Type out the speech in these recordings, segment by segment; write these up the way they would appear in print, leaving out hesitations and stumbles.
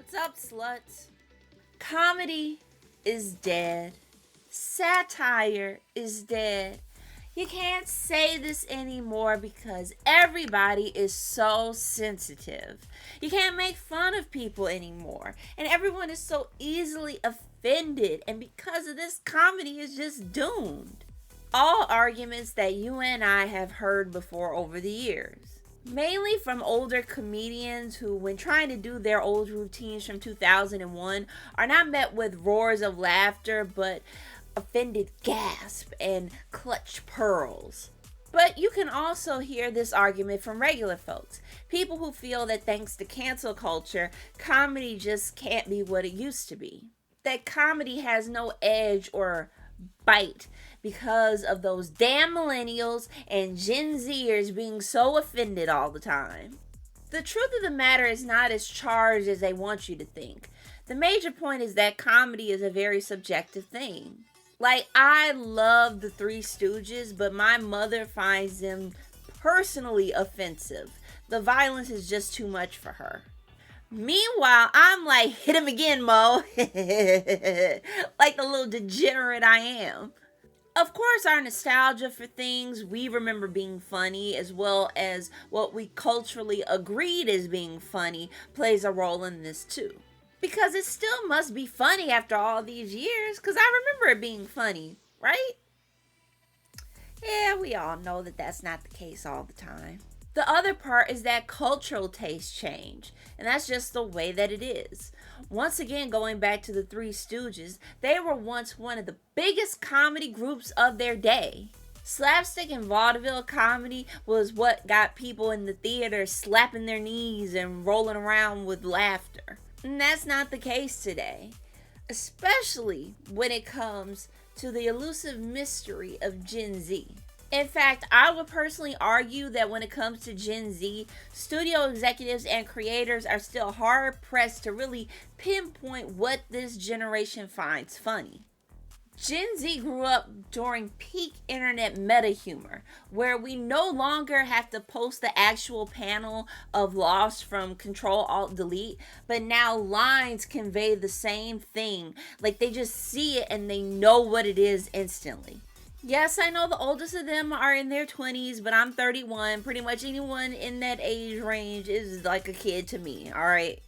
What's up, sluts? Comedy is dead. Satire is dead. You can't say this anymore because everybody is so sensitive. You can't make fun of people anymore. And everyone is so easily offended. And because of this, comedy is just doomed. All arguments that you and I have heard before over the years. Mainly from older comedians who, when trying to do their old routines from 2001, are not met with roars of laughter, but offended gasp and clutch pearls. But you can also hear this argument from regular folks. People who feel that thanks to cancel culture, comedy just can't be what it used to be. That comedy has no edge or bite because of those damn millennials and Gen Zers being so offended all the time. The truth of the matter is not as charged as they want you to think. The major point is that comedy is a very subjective thing. Like, I love the Three Stooges, but my mother finds them personally offensive. The violence is just too much for her. Meanwhile, I'm like, hit him again, Mo. Like the little degenerate I am. Of course, our nostalgia for things we remember being funny, as well as what we culturally agreed as being funny, plays a role in this too. Because it still must be funny after all these years, because I remember it being funny, right? Yeah, we all know that that's not the case all the time. The other part is that cultural tastes change, and that's just the way that it is. Once again, going back to the Three Stooges, they were once one of the biggest comedy groups of their day. Slapstick and vaudeville comedy was what got people in the theater slapping their knees and rolling around with laughter. And that's not the case today, especially when it comes to the elusive mystery of Gen Z. In fact, I would personally argue that when it comes to Gen Z, studio executives and creators are still hard pressed to really pinpoint what this generation finds funny. Gen Z grew up during peak internet meta humor, where we no longer have to post the actual panel of Lost from Control-Alt-Delete, but now lines convey the same thing. Like, they just see it and they know what it is instantly. Yes, I know the oldest of them are in their 20s, but I'm 31. Pretty much anyone in that age range is like a kid to me, alright?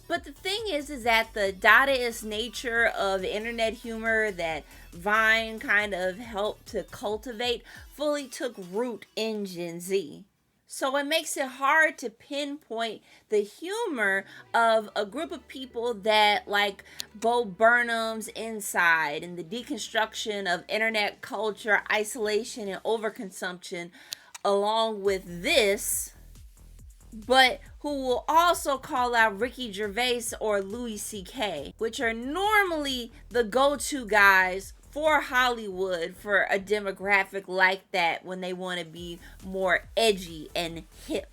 But the thing is that the Dadaist nature of internet humor that Vine kind of helped to cultivate fully took root in Gen Z. So it makes it hard to pinpoint the humor of a group of people that like Bo Burnham's Inside and the deconstruction of internet culture, isolation, and overconsumption, along with this, but who will also call out Ricky Gervais or Louis C.K., which are normally the go-to guys for Hollywood for a demographic like that when they want to be more edgy and hip.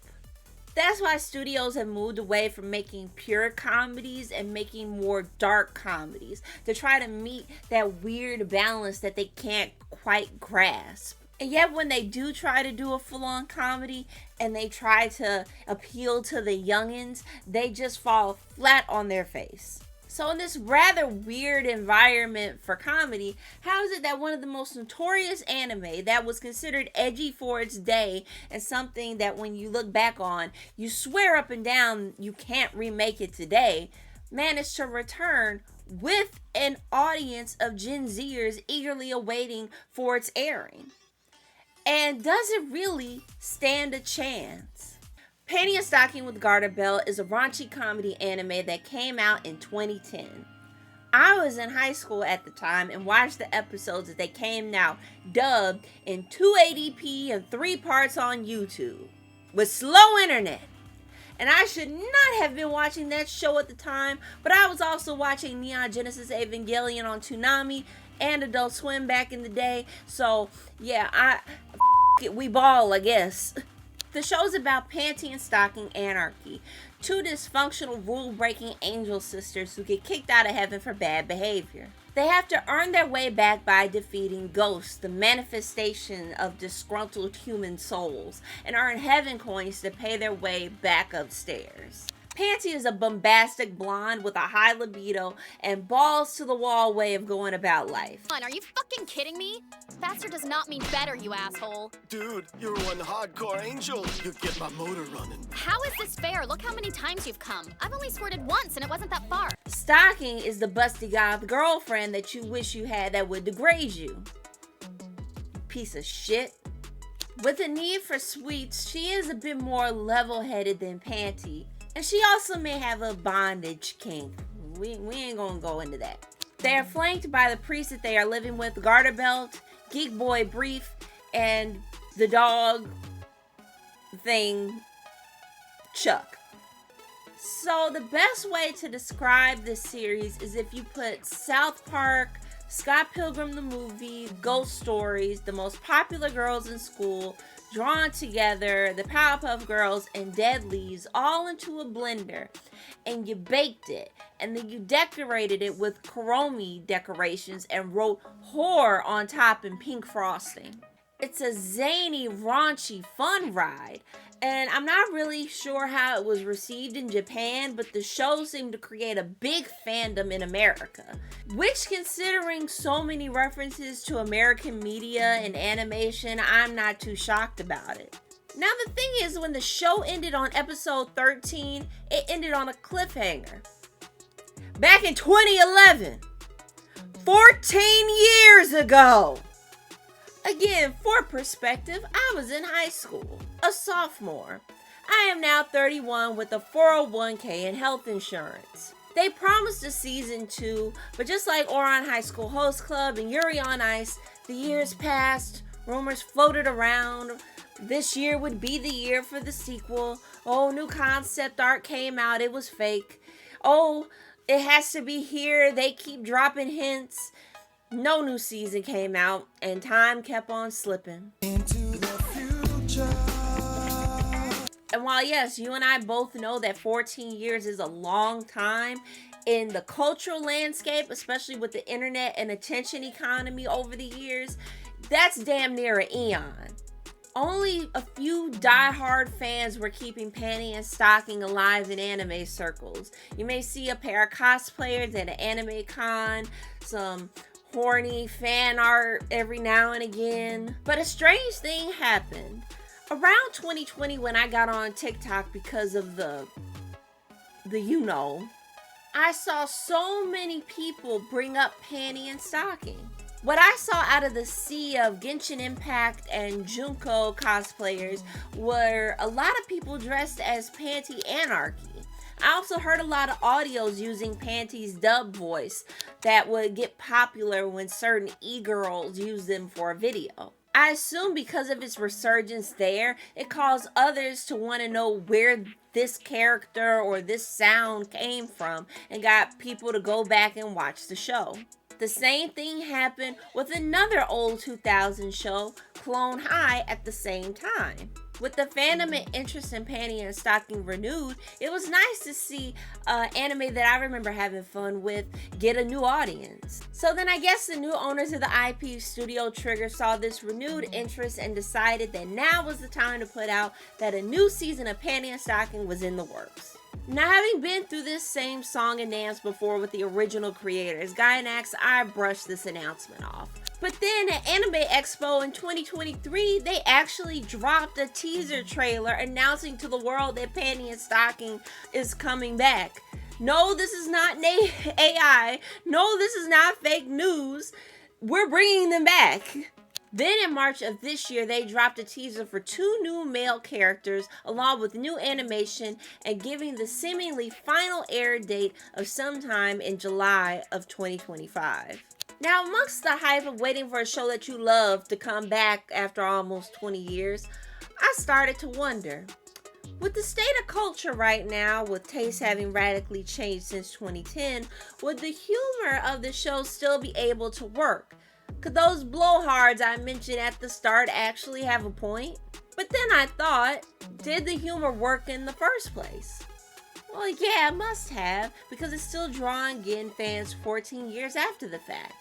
That's why studios have moved away from making pure comedies and making more dark comedies to try to meet that weird balance that they can't quite grasp. And yet when they do try to do a full-on comedy and they try to appeal to the youngins, they just fall flat on their face. So in this rather weird environment for comedy, how is it that one of the most notorious anime that was considered edgy for its day and something that when you look back on, you swear up and down you can't remake it today, managed to return with an audience of Gen Zers eagerly awaiting for its airing? And does it really stand a chance? Panty and Stocking with Garter Belt is a raunchy comedy anime that came out in 2010. I was in high school at the time and watched the episodes as they came out dubbed in 280p and 3 parts on YouTube with slow internet. And I should not have been watching that show at the time, but I was also watching Neon Genesis Evangelion on Toonami and Adult Swim back in the day. So yeah, we ball, I guess. The show's about Panty and Stocking anarchy, two dysfunctional rule-breaking angel sisters who get kicked out of heaven for bad behavior. They have to earn their way back by defeating ghosts, the manifestation of disgruntled human souls, and earn heaven coins to pay their way back upstairs. Panty is a bombastic blonde with a high libido and balls to the wall way of going about life. Are you fucking kidding me? Faster does not mean better, you asshole. Dude, you're one hardcore angel. You get my motor running. How is this fair? Look how many times you've come. I've only squirted once and it wasn't that far. Stocking is the busty goth girlfriend that you wish you had that would degrade you. Piece of shit. With a need for sweets, she is a bit more level-headed than Panty. And she also may have a bondage kink. We ain't gonna go into that. They are flanked by the priest that they are living with, Garter Belt, Geek Boy Brief, and the dog thing, Chuck. So the best way to describe this series is if you put South Park, Scott Pilgrim the movie, Ghost Stories, the most popular girls in school, drawn together, the Powerpuff Girls, and Deadlies all into a blender, and you baked it, and then you decorated it with Kuromi decorations and wrote horror on top in pink frosting. It's a zany, raunchy, fun ride, and I'm not really sure how it was received in Japan, but the show seemed to create a big fandom in America, which, considering so many references to American media and animation, I'm not too shocked about it. Now the thing is, when the show ended on episode 13, it ended on a cliffhanger. Back in 2011, 14 years ago. Again, for perspective, I was in high school, a sophomore. I am now 31 with a 401k and health insurance. They promised a season 2, but just like Ouran High School Host Club and Yuri on Ice, the years passed, rumors floated around. This year would be the year for the sequel. Oh, new concept art came out, it was fake. Oh, it has to be here, they keep dropping hints. No new season came out, and time kept on slipping. Into the future. And while yes, you and I both know that 14 years is a long time, in the cultural landscape, especially with the internet and attention economy over the years, that's damn near an eon. Only a few die-hard fans were keeping Panty and Stocking alive in anime circles. You may see a pair of cosplayers at an anime con, some horny fan art every now and again. But a strange thing happened. Around 2020, when I got on TikTok because of the I saw so many people bring up Panty and Stocking. What I saw out of the sea of Genshin Impact and Junko cosplayers were a lot of people dressed as Panty Anarchy. I also heard a lot of audios using Panty's dub voice that would get popular when certain e-girls use them for a video. I assume because of its resurgence there, it caused others to want to know where this character or this sound came from and got people to go back and watch the show. The same thing happened with another old 2000 show, Clone High, at the same time. With the fandom and interest in Panty and Stocking renewed, it was nice to see anime that I remember having fun with get a new audience. So then I guess the new owners of the IP, Studio Trigger, saw this renewed interest and decided that now was the time to put out that a new season of Panty and Stocking was in the works. Now, having been through this same song and dance before with the original creators, Gainax, I brushed this announcement off. But then at Anime Expo in 2023, they actually dropped a teaser trailer announcing to the world that Panty and Stocking is coming back. No, this is not AI. No, this is not fake news. We're bringing them back. Then in March of this year, they dropped a teaser for 2 new male characters along with new animation and giving the seemingly final air date of sometime in July of 2025. Now, amongst the hype of waiting for a show that you love to come back after almost 20 years, I started to wonder, with the state of culture right now, with tastes having radically changed since 2010, would the humor of the show still be able to work? Could those blowhards I mentioned at the start actually have a point? But then I thought, did the humor work in the first place? Well, yeah, it must have, because it's still drawing in fans 14 years after the fact.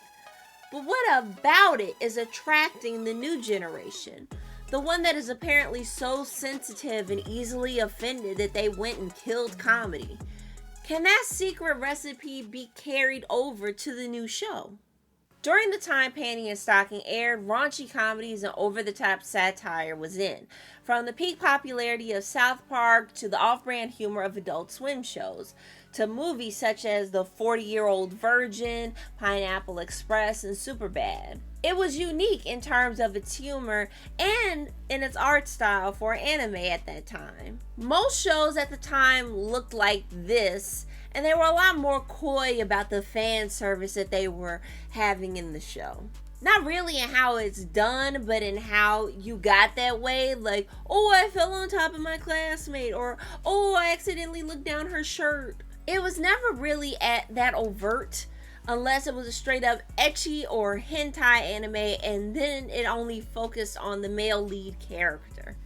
But what about it is attracting the new generation? The one that is apparently so sensitive and easily offended that they went and killed comedy. Can that secret recipe be carried over to the new show? During the time Panty and Stocking aired, raunchy comedies and over-the-top satire was in, from the peak popularity of South Park to the off-brand humor of Adult Swim shows, to movies such as The 40-Year-Old Virgin, Pineapple Express, and Superbad. It was unique in terms of its humor and in its art style for anime at that time. Most shows at the time looked like this, and they were a lot more coy about the fan service that they were having in the show. Not really in how it's done, but in how you got that way. Like, oh, I fell on top of my classmate, or oh, I accidentally looked down her shirt. It was never really at that overt, unless it was a straight up ecchi or hentai anime, and then it only focused on the male lead character.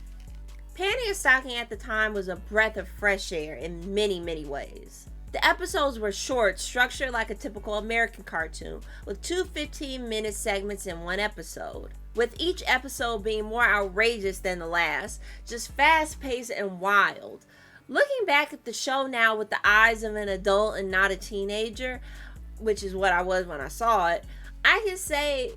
Panty and Stocking at the time was a breath of fresh air in many, many ways. The episodes were short, structured like a typical American cartoon, with 2 15-minute segments in one episode, with each episode being more outrageous than the last, just fast-paced and wild. Looking back at the show now with the eyes of an adult and not a teenager, which is what I was when I saw it, I can say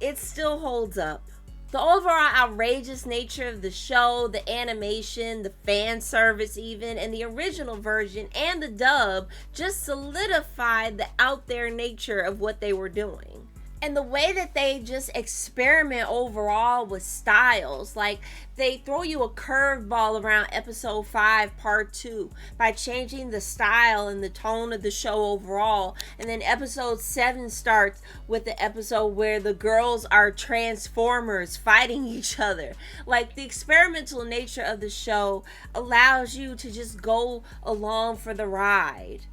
it still holds up. The overall outrageous nature of the show, the animation, the fan service even, and the original version and the dub just solidified the out there nature of what they were doing. And the way that they just experiment overall with styles, like they throw you a curveball around episode 5 part 2 by changing the style and the tone of the show overall, and then episode 7 starts with the episode where the girls are transformers fighting each other. Like, the experimental nature of the show allows you to just go along for the ride.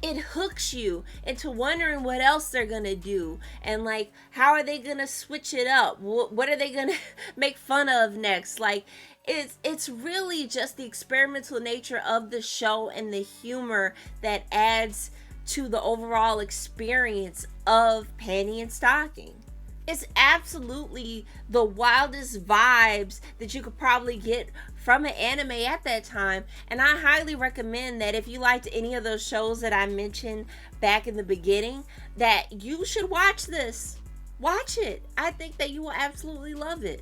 It hooks you into wondering what else they're gonna do, and like, how are they gonna switch it up? What are they gonna make fun of next? Like, it's really just the experimental nature of the show and the humor that adds to the overall experience of Panty and Stocking. It's absolutely the wildest vibes that you could probably get from an anime at that time, and I highly recommend that if you liked any of those shows that I mentioned back in the beginning, that you should watch this. Watch it. I think that you will absolutely love it.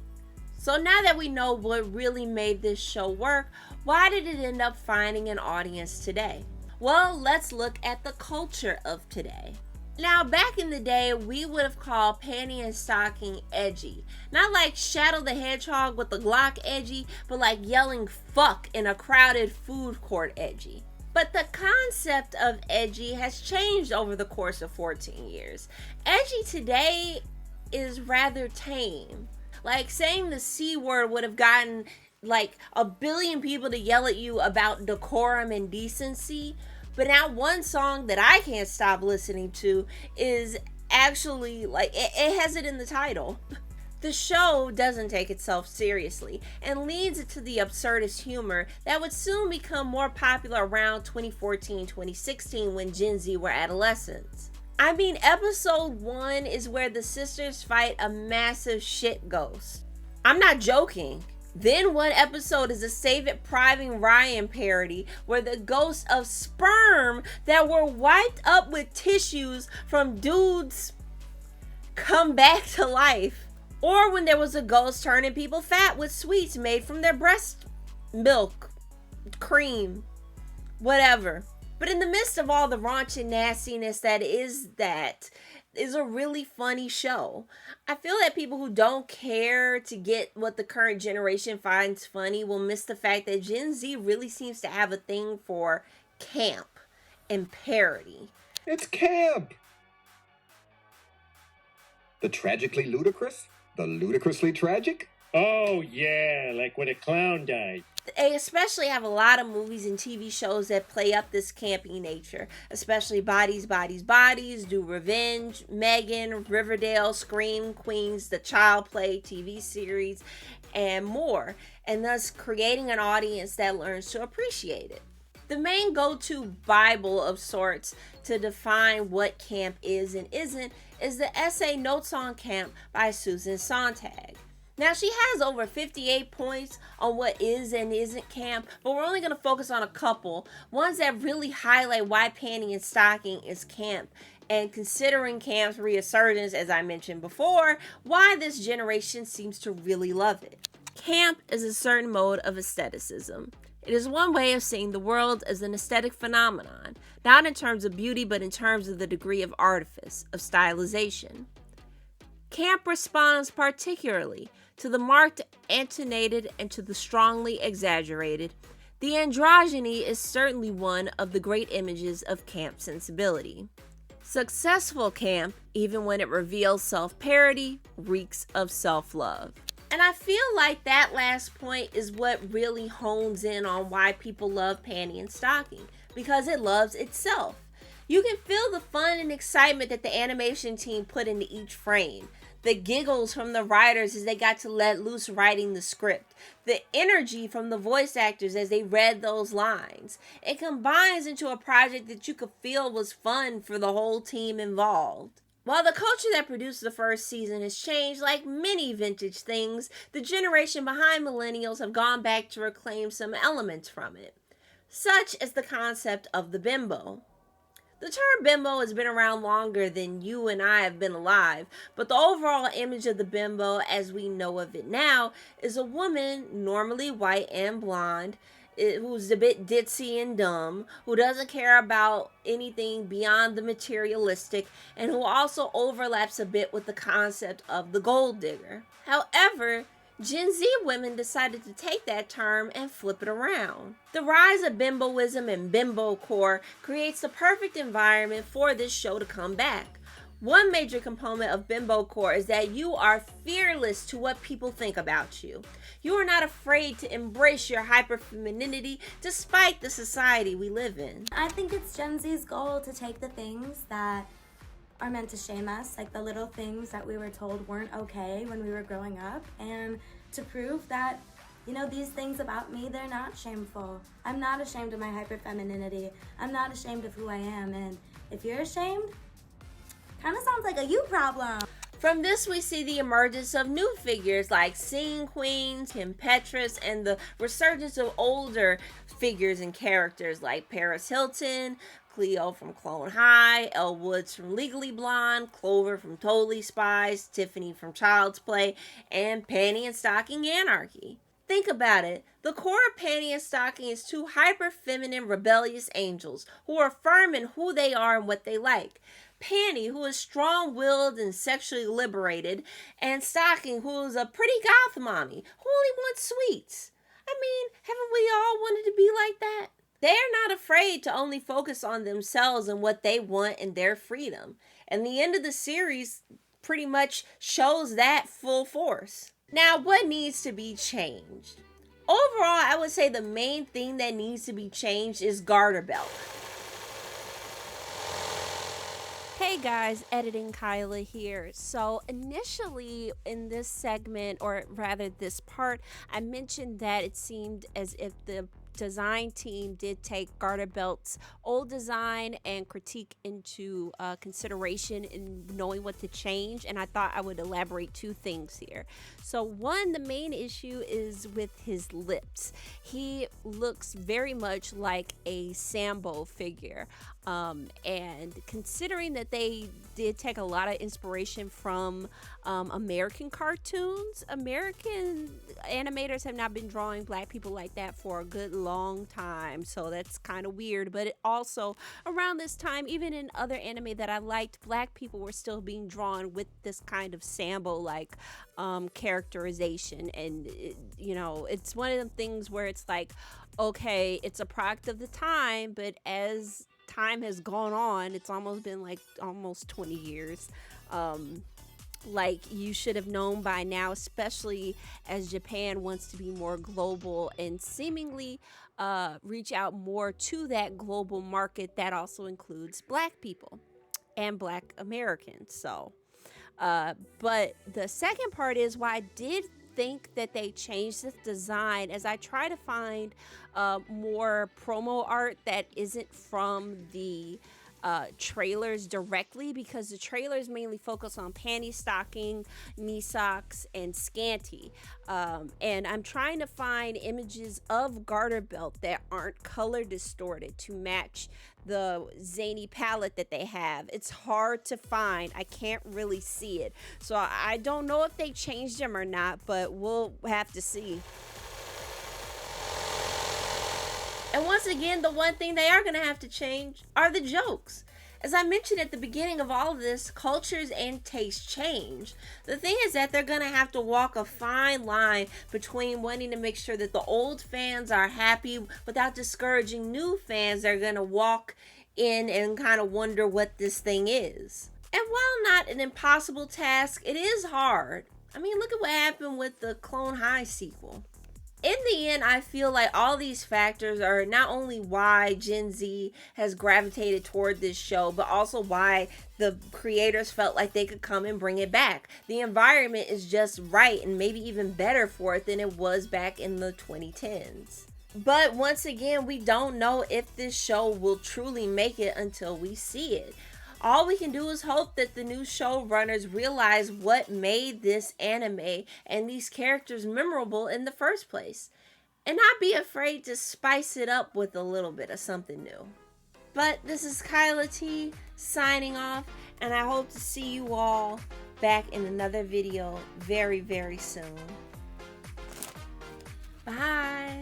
So now that we know what really made this show work, why did it end up finding an audience today? Well, let's look at the culture of today. Now, back in the day, we would have called Panty and Stocking edgy. Not like Shadow the Hedgehog with the Glock edgy, but like yelling fuck in a crowded food court edgy. But the concept of edgy has changed over the course of 14 years. Edgy today is rather tame. Like, saying the C word would have gotten like 1 billion people to yell at you about decorum and decency. But now one song that I can't stop listening to is actually, like, it has it in the title. The show doesn't take itself seriously and leans into the absurdist humor that would soon become more popular around 2014-2016 when Gen Z were adolescents. I mean, episode 1 is where the sisters fight a massive shit ghost. I'm not joking. Then one episode is a Save It Private Ryan parody where the ghosts of sperm that were wiped up with tissues from dudes come back to life. Or when there was a ghost turning people fat with sweets made from their breast milk, cream, whatever. But in the midst of all the raunchy nastiness that is a really funny show. I feel that people who don't care to get what the current generation finds funny will miss the fact that Gen Z really seems to have a thing for camp and parody. It's camp! The tragically ludicrous? The ludicrously tragic? Oh, yeah, like when a clown died. They especially have a lot of movies and TV shows that play up this campy nature, especially Bodies, Bodies, Bodies, Do Revenge, Megan, Riverdale, Scream Queens, the Child Play TV series, and more, and thus creating an audience that learns to appreciate it. The main go-to Bible of sorts to define what camp is and isn't is the essay Notes on Camp by Susan Sontag. Now, she has over 58 points on what is and isn't camp, but we're only going to focus on a couple, ones that really highlight why Panty and Stocking is camp, and considering camp's resurgence, as I mentioned before, why this generation seems to really love it. Camp is a certain mode of aestheticism. It is one way of seeing the world as an aesthetic phenomenon, not in terms of beauty, but in terms of the degree of artifice, of stylization. Camp responds particularly to the marked antenated and to the strongly exaggerated. The androgyny is certainly one of the great images of camp sensibility. Successful camp, even when it reveals self-parody, reeks of self-love. And I feel like that last point is what really hones in on why people love Panty and Stocking, because it loves itself. You can feel the fun and excitement that the animation team put into each frame. The giggles from the writers as they got to let loose writing the script. The energy from the voice actors as they read those lines. It combines into a project that you could feel was fun for the whole team involved. While the culture that produced the first season has changed, like many vintage things, the generation behind millennials have gone back to reclaim some elements from it, such as the concept of the bimbo. The term bimbo has been around longer than you and I have been alive, but the overall image of the bimbo as we know of it now is a woman, normally white and blonde, who's a bit ditzy and dumb, who doesn't care about anything beyond the materialistic, and who also overlaps a bit with the concept of the gold digger. However, Gen Z women decided to take that term and flip it around. The rise of bimboism and bimbocore creates the perfect environment for this show to come back. One major component of bimbocore is that you are fearless to what people think about you. You are not afraid to embrace your hyperfemininity despite the society we live in. I think it's Gen Z's goal to take the things that are meant to shame us, like the little things that we were told weren't okay when we were growing up, and to prove that, you know, these things about me, they're not shameful. I'm not ashamed of my hyperfemininity. I'm not ashamed of who I am, and if you're ashamed, kind of sounds like a you problem. From this, we see the emergence of new figures like Scene Queens, Kim Petras, and the resurgence of older figures and characters like Paris Hilton, Cleo from Clone High, Elle Woods from Legally Blonde, Clover from Totally Spies, Tiffany from Child's Play, and Panty and Stocking Anarchy. Think about it. The core of Panty and Stocking is two hyper-feminine, rebellious angels who are firm in who they are and what they like. Panty, who is strong-willed and sexually liberated, and Stocking, who is a pretty goth mommy who only wants sweets. I mean, haven't we all wanted to be like that? They're not afraid to only focus on themselves and what they want and their freedom. And the end of the series pretty much shows that full force. Now, what needs to be changed? Overall, I would say the main thing that needs to be changed is garter belt. Hey guys, editing Kyla here. So initially in this segment, or rather this part, I mentioned that it seemed as if the design team did take garter belt's old design and critique into consideration in knowing what to change, and I thought I would elaborate two things here. So one, the main issue is with his lips. He looks very much like a Sambo figure, and considering that they did take a lot of inspiration from American cartoons, American animators have not been drawing black people like that for a good long time, so that's kind of weird. But it also, around this time, even in other anime that I liked, black people were still being drawn with this kind of Sambo-like characterization, and you know, it's one of them things where it's like, okay, it's a product of the time, but as time has gone on, it's almost been like almost 20 years. Like, you should have known by now, especially as Japan wants to be more global and seemingly reach out more to that global market that also includes black people and black Americans. So but the second part is why I did think that they changed this design, as I try to find more promo art that isn't from the trailers directly, because the trailers mainly focus on panty stocking, knee socks, and scanty. And I'm trying to find images of garter belt that aren't color distorted to match the zany palette that they have. It's hard to find. I can't really see it. So I don't know if they changed them or not, but we'll have to see. And once again, the one thing they are going to have to change are the jokes. As I mentioned at the beginning of all of this, cultures and tastes change. The thing is that they're going to have to walk a fine line between wanting to make sure that the old fans are happy without discouraging new fans that are going to walk in and kind of wonder what this thing is. And while not an impossible task, it is hard. I mean, look at what happened with the Clone High sequel. In the end, I feel like all these factors are not only why Gen Z has gravitated toward this show, but also why the creators felt like they could come and bring it back. The environment is just right and maybe even better for it than it was back in the 2010s. But once again, we don't know if this show will truly make it until we see it. All we can do is hope that the new showrunners realize what made this anime and these characters memorable in the first place, and not be afraid to spice it up with a little bit of something new. But this is KylaTea signing off, and I hope to see you all back in another video very, very soon. Bye!